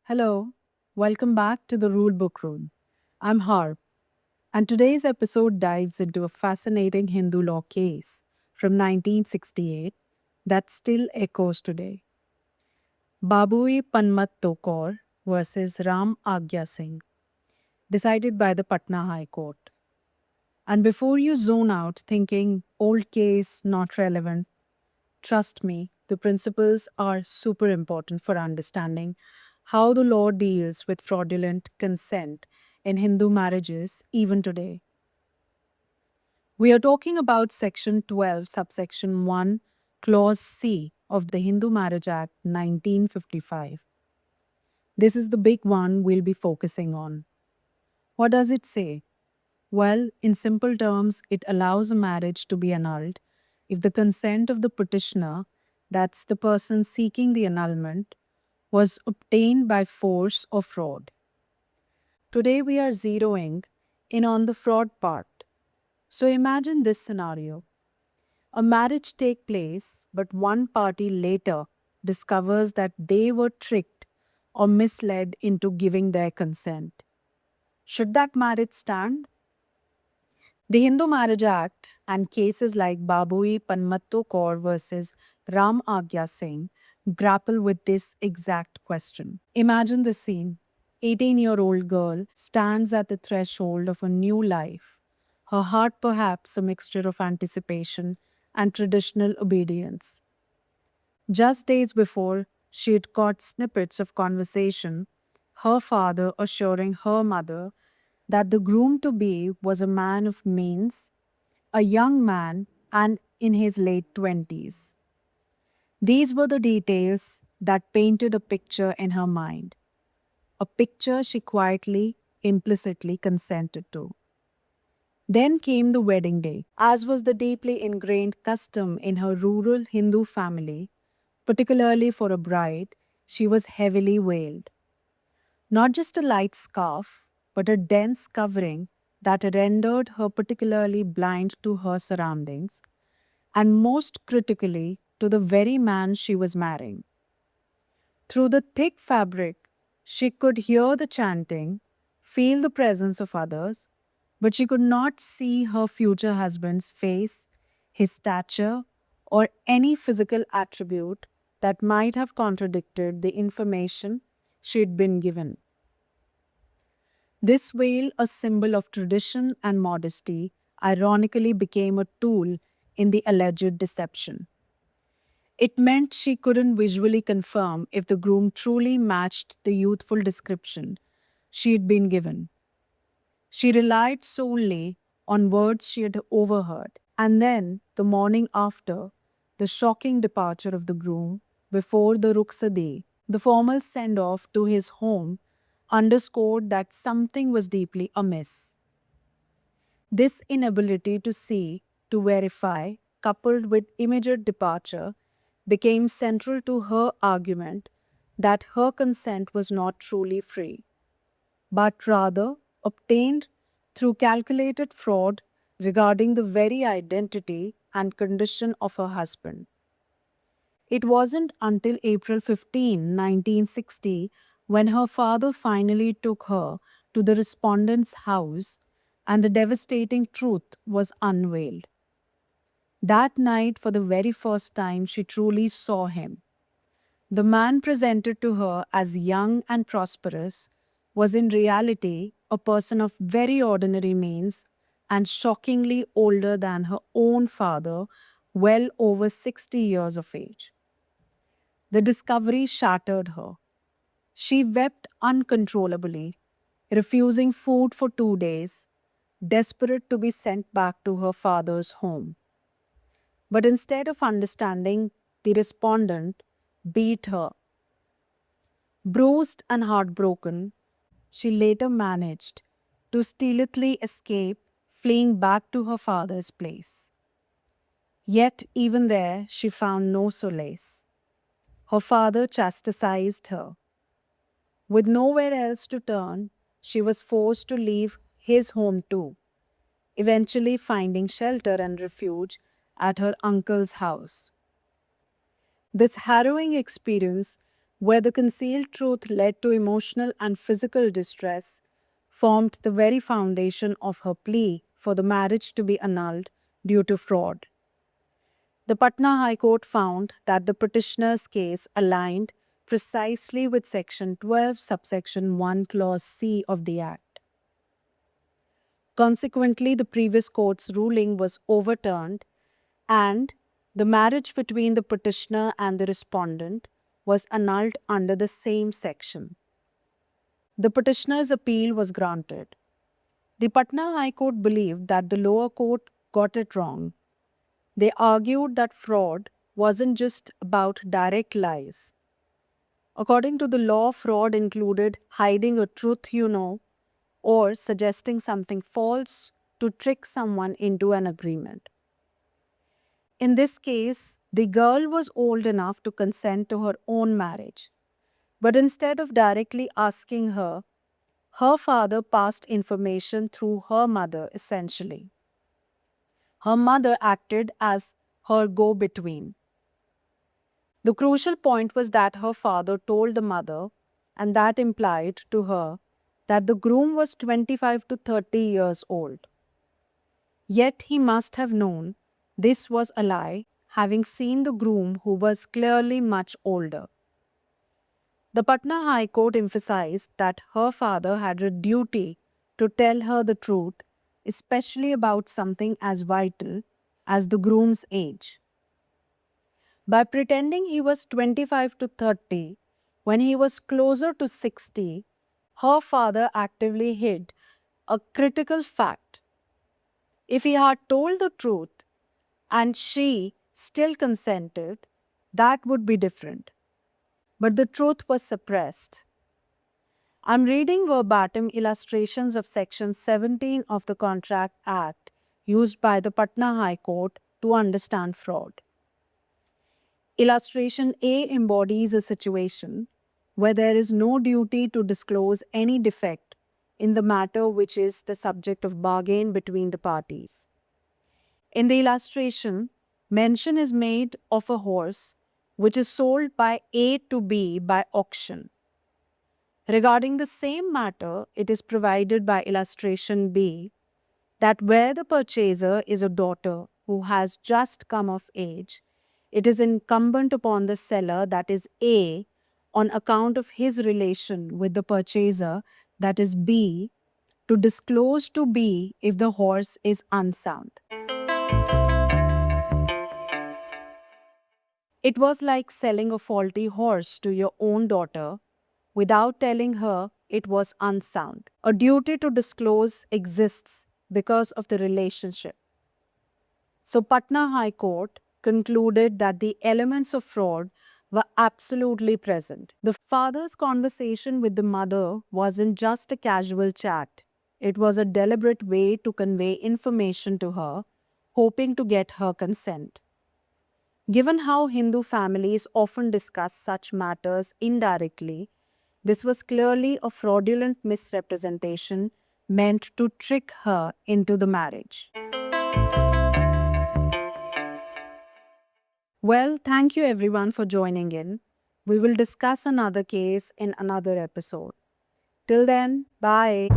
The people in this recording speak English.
Hello, welcome back to the Rulebook Room. I'm Harp, and today's episode dives into a fascinating Hindu law case from 1968 that still echoes today. Babui Panmat Tokor versus Ram Agya Singh, decided by the Patna High Court. And before you zone out thinking old case not relevant, trust me, the principles are super important for understanding how the law deals with fraudulent consent in Hindu marriages even today. We are talking about Section 12, subsection 1, Clause C of the Hindu Marriage Act 1955. This is the big one we'll be focusing on. What does it say? Well, in simple terms, it allows a marriage to be annulled if the consent of the petitioner, that's the person seeking the annulment, was obtained by force or fraud. Today, we are zeroing in on the fraud part. So imagine this scenario. A marriage takes place, but one party later discovers that they were tricked or misled into giving their consent. Should that marriage stand? The Hindu Marriage Act and cases like Babui Panmatto Kaur versus Ram Agya Singh grapple with this exact question. Imagine the scene. 18-year-old girl stands at the threshold of a new life, her heart perhaps a mixture of anticipation and traditional obedience. Just days before, she had caught snippets of conversation, her father assuring her mother that the groom to be was a man of means, a young man, and in his late 20s. These were the details that painted a picture in her mind, a picture she quietly, implicitly consented to. Then came the wedding day. As was the deeply ingrained custom in her rural Hindu family, particularly for a bride, she was heavily veiled. Not just a light scarf, but a dense covering that rendered her particularly blind to her surroundings, and most critically, to the very man she was marrying. Through the thick fabric, she could hear the chanting, feel the presence of others, but she could not see her future husband's face, his stature, or any physical attribute that might have contradicted the information she had been given. This veil, a symbol of tradition and modesty, ironically became a tool in the alleged deception. It meant she couldn't visually confirm if the groom truly matched the youthful description she had been given. She relied solely on words she had overheard. And then, the morning after, the shocking departure of the groom before the Ruksade, the formal send off to his home, underscored that something was deeply amiss. This inability to see, to verify, coupled with immediate departure, became central to her argument that her consent was not truly free, but rather obtained through calculated fraud regarding the very identity and condition of her husband. It wasn't until April 15, 1960, when her father finally took her to the respondent's house and the devastating truth was unveiled. That night, for the very first time, she truly saw him. The man presented to her as young and prosperous was in reality a person of very ordinary means and shockingly older than her own father, well over 60 years of age. The discovery shattered her. She wept uncontrollably, refusing food for 2 days, desperate to be sent back to her father's home. But instead of understanding, the respondent beat her. Bruised and heartbroken, she later managed to stealthily escape, fleeing back to her father's place. Yet, even there, she found no solace. Her father chastised her. With nowhere else to turn, she was forced to leave his home too, eventually finding shelter and refuge at her uncle's house. This harrowing experience where the concealed truth led to emotional and physical distress, formed the very foundation of her plea for the marriage to be annulled due to fraud. The Patna High Court found that the petitioner's case aligned precisely with Section 12, subsection 1, Clause C of the Act. Consequently, the previous court's ruling was overturned, and the marriage between the petitioner and the respondent was annulled under the same section. The petitioner's appeal was granted. The Patna High Court believed that the lower court got it wrong. They argued that fraud wasn't just about direct lies. According to the law, fraud included hiding a truth you know or suggesting something false to trick someone into an agreement. In this case, the girl was old enough to consent to her own marriage. But instead of directly asking her, her father passed information through her mother, essentially. Her mother acted as her go between. The crucial point was that her father told the mother, and that implied to her that the groom was 25 to 30 years old. Yet he must have known this was a lie, having seen the groom who was clearly much older. The Patna High Court emphasized that her father had a duty to tell her the truth, especially about something as vital as the groom's age. By pretending he was 25 to 30, when he was closer to 60, her father actively hid a critical fact. If he had told the truth and she still consented, that would be different. But the truth was suppressed. I'm reading verbatim illustrations of Section 17 of the Contract Act used by the Patna High Court to understand fraud. Illustration A embodies a situation where there is no duty to disclose any defect in the matter which is the subject of bargain between the parties. In the illustration, mention is made of a horse which is sold by A to B by auction. Regarding the same matter, it is provided by illustration B that where the purchaser is a daughter who has just come of age, it is incumbent upon the seller, that is A, on account of his relation with the purchaser, that is B, to disclose to B if the horse is unsound. It was like selling a faulty horse to your own daughter without telling her it was unsound. A duty to disclose exists because of the relationship. So Patna High Court concluded that the elements of fraud were absolutely present. The father's conversation with the mother wasn't just a casual chat. It was a deliberate way to convey information to her, hoping to get her consent. Given how Hindu families often discuss such matters indirectly, this was clearly a fraudulent misrepresentation meant to trick her into the marriage. Well, thank you everyone for joining in. We will discuss another case in another episode. Till then, bye.